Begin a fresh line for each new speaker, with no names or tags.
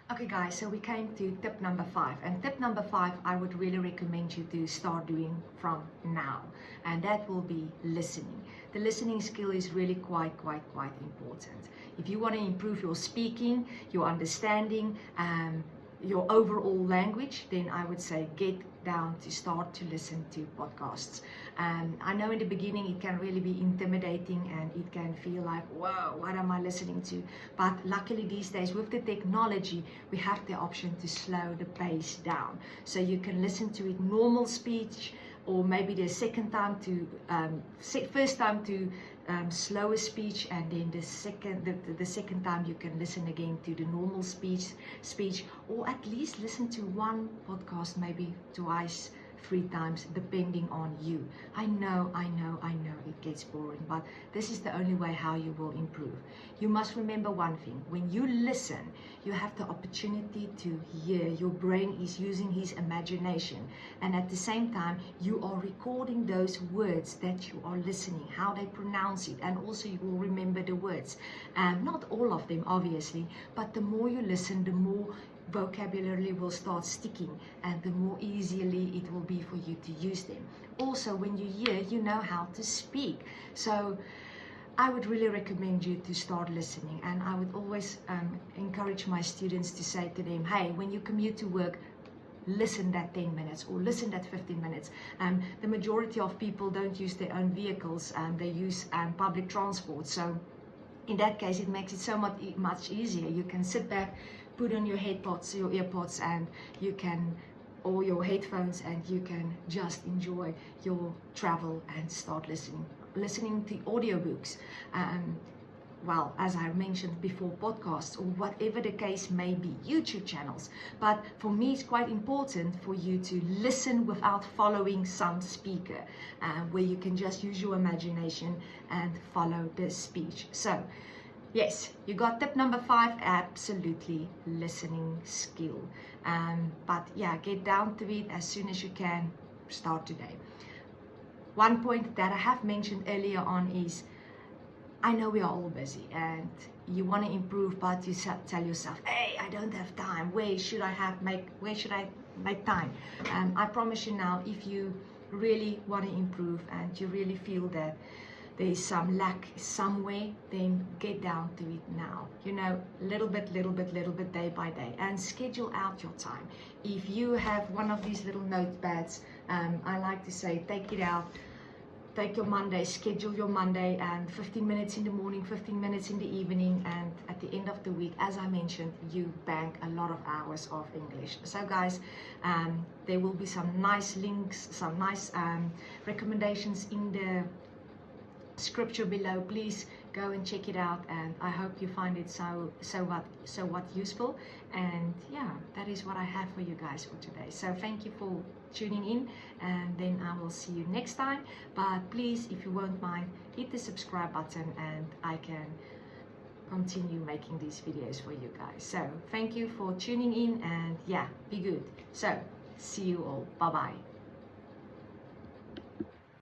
Okay guys, so we came to tip number 5, and tip number 5 I would really recommend you to start doing from now, and that will be listening. The listening skill is really quite important. If you want to improve your speaking, your understanding, your overall language, then I would say get down to start to listen to podcasts. I know in the beginning it can really be intimidating and it can feel like, whoa, what am I listening to? But luckily these days with the technology, we have the option to slow the pace down. So you can listen to it normal speech, or maybe the second time to first time to slower speech, and then the second time you can listen again to the normal speech, or at least listen to one podcast maybe twice, 3 times, depending on you. I know it gets boring, but this is the only way how you will improve. You must remember one thing: when you listen, you have the opportunity to hear. Your brain is using his imagination, and at the same time you are recording those words that you are listening, how they pronounce it, and also you will remember the words. Not all of them obviously, but the more you listen, the more vocabulary will start sticking, and the more easily it will be for you to use them. Also, when you hear, you know how to speak. So I would really recommend you to start listening, and I would always encourage my students to say to them, hey, when you commute to work, listen that 10 minutes or listen that 15 minutes. The majority of people don't use their own vehicles, they use public transport. So in that case, it makes it so much easier. You can sit back, put on your earpods, and you can, or your headphones, and you can just enjoy your travel and start listening to audiobooks. Well, as I mentioned before, podcasts, or whatever the case may be, YouTube channels. But for me, it's quite important for you to listen without following some speaker, where you can just use your imagination and follow the speech. So yes, you got tip number 5, absolutely listening skill. But yeah, get down to it as soon as you can. Start today. One point that I have mentioned earlier on is, I know we are all busy and you want to improve, but you tell yourself, hey, I don't have time. Where should I make time? I promise you now, if you really want to improve and you really feel that there is some lack somewhere, then get down to it now. You know, little bit, day by day, and schedule out your time. If you have one of these little notepads, I like to say, take it out. Take your Monday, schedule your Monday, and 15 minutes in the morning, 15 minutes in the evening, and at the end of the week, as I mentioned, you bank a lot of hours of English. So guys, there will be some nice links, some nice recommendations in the scripture below. Please go and check it out, and I hope you find it so useful. And yeah, that is what I have for you guys for today. So thank you for tuning in, and then I will see you next time. But please, if you won't mind, hit the subscribe button and I can continue making these videos for you guys. So thank you for tuning in, and yeah, be good. So see you all. Bye bye.